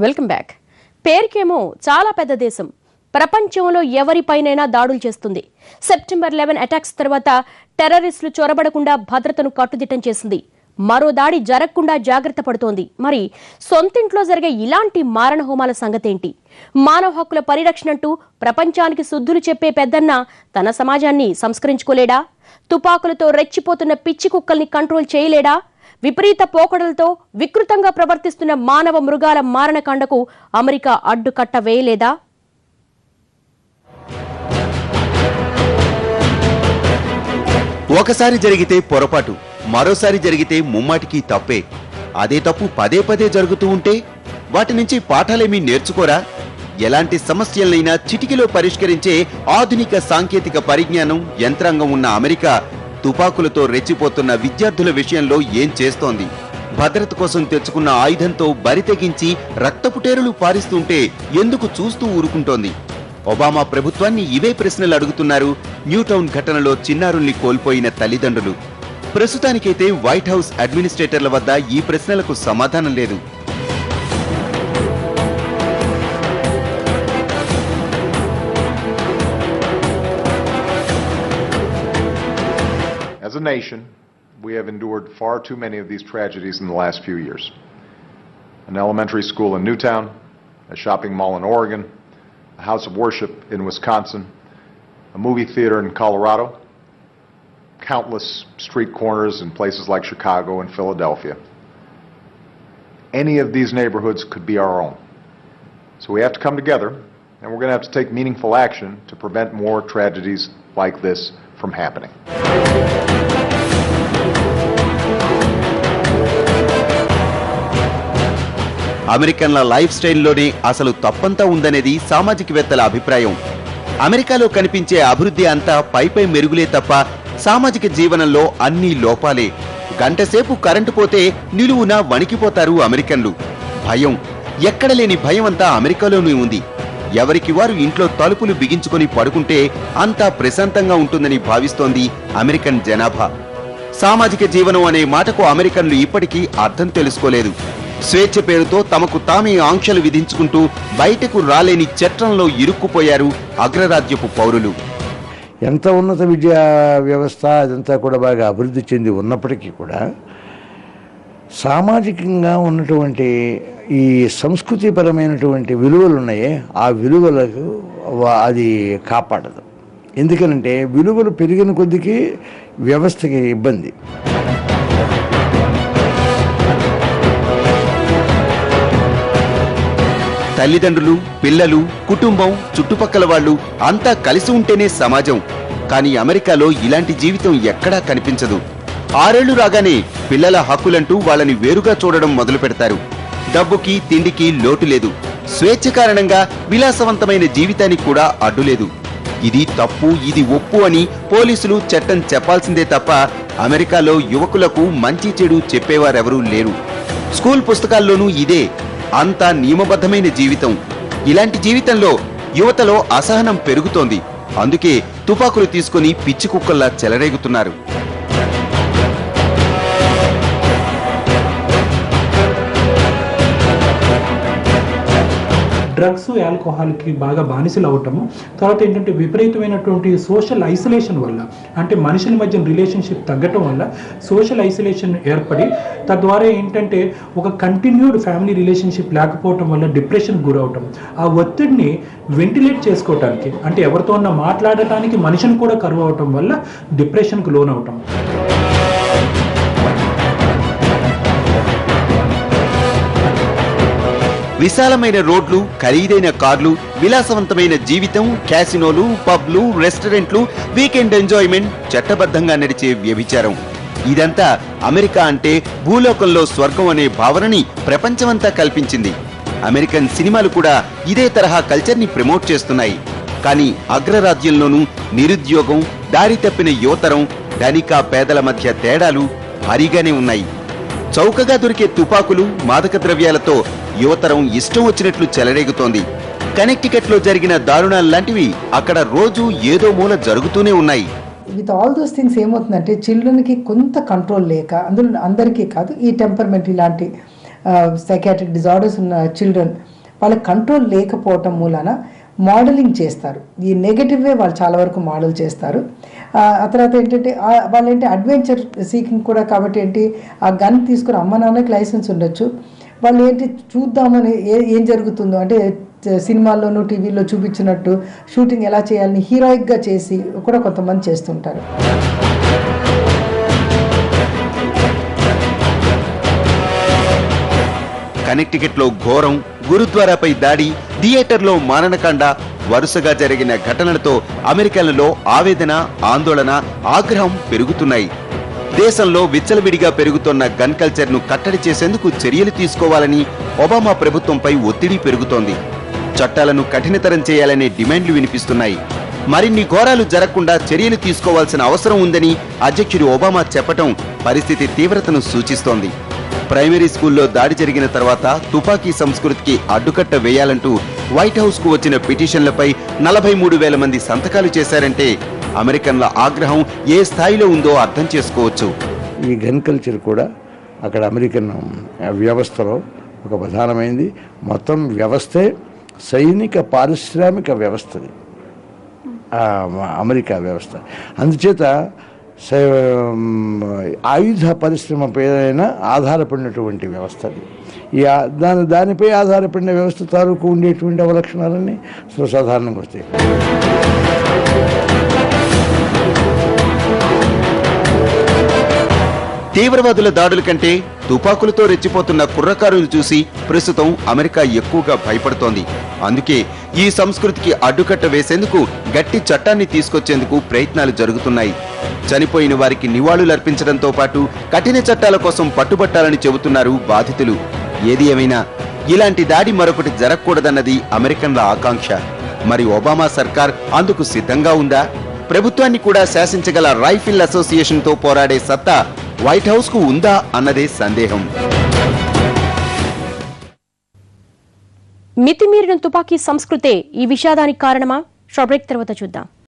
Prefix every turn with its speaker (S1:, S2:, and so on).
S1: Welcome back. పేరుకేమో చాలా పెద్ద దేశం, ప్రపంచంలో ఎవరిపైనైనా దాడులు చేస్తుంది. సెప్టెంబర్ 11 అటాక్స్ తర్వాత టెర్రరిస్టులు చొరబడకుండా భద్రతను కట్టుదిట్టం చేసింది. మరో దాడి జరగకుండా జాగ్రత్త పడుతోంది. మరి సొంతింట్లో జరిగే ఇలాంటి మారణ హోమాల సంగతేంటి? మానవ హక్కుల పరిరక్షణంటూ ప్రపంచానికి శుద్ధులు చెప్పే పెద్దన్న తన సమాజాన్ని సంస్కరించుకోలేడా? తుపాకులతో రెచ్చిపోతున్న పిచ్చి కుక్కల్ని కంట్రోల్ చేయలేడా? విపరీత పోకడలతో వికృతంగా ప్రవర్తిస్తున్న మానవ మృగాల మారణకాండకు అమెరికా అడ్డుకట్ట వేయలేదా?
S2: ఒకసారి జరిగితే పొరపాటు, మరోసారి జరిగితే ముమ్మాటికి తప్పే. అదే తప్పు పదే పదే జరుగుతూ ఉంటే వాటి నుంచి పాఠాలేమీ నేర్చుకోరా? ఎలాంటి సమస్యలైనా చిటికిలో పరిష్కరించే ఆధునిక సాంకేతిక పరిజ్ఞానం, యంత్రాంగం ఉన్న అమెరికా తుపాకులతో రెచ్చిపోతున్న విద్యార్థుల విషయంలో ఏం చేస్తోంది? భద్రత కోసం తెచ్చుకున్న ఆయుధంతో బరితెగించి రక్తపుటేరులు పారిస్తుంటే ఎందుకు చూస్తూ ఊరుకుంటోంది? ఒబామా ప్రభుత్వాన్ని ఇవే ప్రశ్నలు అడుగుతున్నారు న్యూటౌన్ ఘటనలో చిన్నారుల్ని కోల్పోయిన తల్లిదండ్రులు. ప్రస్తుతానికైతే వైట్ హౌస్ అడ్మినిస్ట్రేటర్ల వద్ద ఈ ప్రశ్నలకు సమాధానం లేదు.
S3: As a nation, we have endured far too many of these tragedies in the last few years. An elementary school in Newtown, a shopping mall in Oregon, a house of worship in Wisconsin, a movie theater in Colorado, countless street corners in places like Chicago and Philadelphia. Any of these neighborhoods could be our own. So we have to come together, and we're going to have to take meaningful action to prevent more tragedies like this from happening.
S2: అమెరికన్ల life స్టైల్లోనే అసలు తప్పంతా ఉందనేది సామాజికవేత్తల అభిప్రాయం. అమెరికాలో కనిపించే అభివృద్ధి అంతా పైపై మెరుగులే తప్ప సామాజిక జీవనంలో అన్ని లోపాలే. గంటసేపు కరెంటు పోతే నిలువున వణికిపోతారు అమెరికన్లు. భయం, ఎక్కడ లేని భయం అంతా అమెరికాలోనే ఉంది. ఎవరికి వారు ఇంట్లో తలుపులు బిగించుకొని పడుకుంటే అంతా ప్రశాంతంగా ఉంటుందని భావిస్తోంది అమెరికన్ జనాభా. సామాజిక జీవనం అనే మాటకు అమెరికన్లు ఇప్పటికీ అర్థం తెలుసుకోలేదు. స్వేచ్ఛ పేరుతో తమకు తామే ఆంక్షలు విధించుకుంటూ బయటకు రాలేని చట్రంలో ఇరుక్కుపోయారు అగ్రరాజ్యపు పౌరులు.
S4: ఎంత ఉన్నత విద్యా వ్యవస్థ అదంతా కూడా బాగా అభివృద్ధి చెంది ఉన్నప్పటికీ కూడా సామాజికంగా ఉన్నటువంటి ఈ సంస్కృతిపరమైనటువంటి విలువలు ఉన్నాయే, ఆ విలువలకు అది కాపాడదు. ఎందుకనంటే విలువలు పెరిగిన కొద్దికి వ్యవస్థకి ఇబ్బంది.
S2: తల్లిదండ్రులు, పిల్లలు, కుటుంబం, చుట్టుపక్కల వాళ్ళు అంతా కలిసి ఉంటేనే సమాజం. కానీ అమెరికాలో ఇలాంటి జీవితం ఎక్కడా కనిపించదు. 6 ఏళ్లు రాగానే పిల్లల హక్కులంటూ వాళ్ళని వేరుగా చూడడం మొదలు పెడతారు. డబ్బుకి, తిండికి లోటు లేదు. స్వేచ్ఛ కారణంగా విలాసవంతమైన జీవితానికి కూడా అడ్డులేదు. ఇది తప్పు, ఇది ఒప్పు అని పోలీసులు చట్టం చెప్పాల్సిందే తప్ప అమెరికాలో యువకులకు మంచి చెడు చెప్పేవారెవరూ లేరు. స్కూల్ పుస్తకాల్లోనూ ఇదే, అంతా నియమబద్ధమైన జీవితం. ఇలాంటి జీవితంలో యువతలో అసహనం పెరుగుతోంది. అందుకే తుపాకులు తీసుకుని పిచ్చి కుక్కల్లా చెలరేగుతున్నారు.
S5: డ్రగ్స్, ఆల్కహాల్కి బాగా బానిసలు అవటము, తర్వాత ఏంటంటే విపరీతమైనటువంటి సోషల్ ఐసోలేషన్ వల్ల, అంటే మనుషుల మధ్య రిలేషన్షిప్ తగ్గటం వల్ల సోషల్ ఐసోలేషన్ ఏర్పడి తద్వారా ఏంటంటే ఒక కంటిన్యూడ్ ఫ్యామిలీ రిలేషన్షిప్ లేకపోవటం వల్ల డిప్రెషన్ గురవటం, ఆ ఒత్తిడిని వెంటిలేట్ చేసుకోవటానికి, అంటే ఎవరితో ఉన్నా మాట్లాడటానికి మనిషిని కూడా కరువు అవటం వల్ల డిప్రెషన్కు లోనవటం.
S2: విశాలమైన రోడ్లు, ఖరీదైన కార్లు, విలాసవంతమైన జీవితం, క్యాసినోలు, పబ్లు, రెస్టారెంట్లు, వీకెండ్ ఎంజాయ్మెంట్, చట్టబద్ధంగా నడిచే వ్యభిచారం. ఇదంతా అమెరికా అంటే భూలోకంలో స్వర్గం అనే భావనని ప్రపంచమంతా కల్పించింది. అమెరికన్ సినిమాలు కూడా ఇదే తరహా కల్చర్ని ప్రమోట్ చేస్తున్నాయి. కానీ అగ్రరాజ్యంలోనూ నిరుద్యోగం, దారి తప్పిన యువతరం, ధనిక పేదల మధ్య తేడాలు భారీగానే ఉన్నాయి. చౌకగా దొరికే తుపాకులు, మాదక ద్రవ్యాలతో యువతరం ఇష్టం వచ్చినట్లు చెలరేగుతోంది. కనెక్టికట్ లో జరిగిన దారుణాలు లాంటివి అక్కడ రోజు ఏదో మూల జరుగుతూనే ఉన్నాయి.
S6: విత్ ఆల్ దోస్ థింగ్స్ ఏమవుతుందంటే చిల్డ్రన్కి కొంత కంట్రోల్ లేక, అందులో అందరికీ కాదు, ఈ టెంపర్మెంట్ ఇలాంటి సైకాట్రిక్ డిజార్డర్స్ ఉన్న చిల్డ్రన్ వాళ్ళ కంట్రోల్ లేకపోవటం మూలాన మోడలింగ్ చేస్తారు. ఈ నెగటివ్వే వాళ్ళు చాలా వరకు మోడల్ చేస్తారు. ఆ తర్వాత ఏంటంటే వాళ్ళు ఏంటి అడ్వెంచర్ సీకింగ్ కూడా, కాబట్టి ఏంటి ఆ గన్ తీసుకుని అమ్మ నాన్నకి లైసెన్స్ ఉండొచ్చు, వాళ్ళు ఏంటి చూద్దామని ఏం జరుగుతుందో అంటే సినిమాల్లోనూ టీవీలో చూపించినట్టు షూటింగ్ ఎలా చేయాలని హీరోయిక్గా చేసి కూడా కొంతమంది చేస్తుంటారు.
S2: కనెక్టికట్లో ఘోరం, గురుద్వారాపై దాడి, థియేటర్లో మారణకాండ, వరుసగా జరిగిన ఘటనలతో అమెరికన్లలో ఆవేదన, ఆందోళన, ఆగ్రహం పెరుగుతున్నాయి. దేశంలో విచ్చలవిడిగా పెరుగుతున్న గన్ కల్చర్ ను కట్టడి చేసేందుకు చర్యలు తీసుకోవాలని ఒబామా ప్రభుత్వంపై ఒత్తిడి పెరుగుతోంది. చట్టాలను కఠినతరం చేయాలనే డిమాండ్లు వినిపిస్తున్నాయి. మరిన్ని ఘోరాలు జరగకుండా చర్యలు తీసుకోవాల్సిన అవసరం ఉందని అధ్యక్షుడు ఒబామా చెప్పటం పరిస్థితి తీవ్రతను సూచిస్తోంది. ప్రైమరీ స్కూల్లో దాడి జరిగిన తర్వాత తుపాకీ సంస్కృతికి అడ్డుకట్ట వేయాలంటూ వైట్ హౌస్ కు వచ్చిన పిటిషన్లపై 43,000 మంది సంతకాలు చేశారంటే అమెరికన్ల ఆగ్రహం ఏ స్థాయిలో ఉందో అర్థం చేసుకోవచ్చు.
S4: ఈ గన్ కల్చర్ కూడా అక్కడ అమెరికన్ వ్యవస్థలో ఒక ప్రధానమైంది. మొత్తం వ్యవస్థే సైనిక పారిశ్రామిక వ్యవస్థది అమెరికా వ్యవస్థ. అందుచేత ఆయుధ పరిశ్రమ పైన ఆధారపడినటువంటి వ్యవస్థ అది. దానిపై ఆధారపడిన వ్యవస్థ తాలూకు ఉండేటువంటి అవలక్షణాలన్నీ సర్వసాధారణంగా వస్తాయి.
S2: తీవ్రవాదుల దాడుల కంటే తుపాకులతో రెచ్చిపోతున్న కుర్రకారులు చూసి ప్రస్తుతం అమెరికా ఎక్కువగా భయపడుతోంది. అందుకే ఈ సంస్కృతికి అడ్డుకట్ట వేసేందుకు గట్టి చట్టాన్ని తీసుకొచ్చేందుకు ప్రయత్నాలు జరుగుతున్నాయి. చనిపోయిన వారికి నివాళులర్పించడంతో పాటు కఠిన చట్టాల కోసం పట్టుబట్టాలని చెబుతున్నారు బాధితులు. ఏది ఏమైనా ఇలాంటి దాడి మరొకటి జరగకూడదన్నది అమెరికన్ల ఆకాంక్ష. మరి ఒబామా సర్కార్ అందుకు సిద్ధంగా ఉందా? ప్రభుత్వాన్ని కూడా శాసించగల రైఫిల్ అసోసియేషన్ తో పోరాడే సత్తా వైట్ హౌస్ కు ఉందా అన్నదే సందేహం.
S1: మితిమీరిన తుపాకీ సంస్కృతే ఈ విషాదానికి కారణమా? షార్ట్ బ్రేక్ తర్వాత చూద్దాం.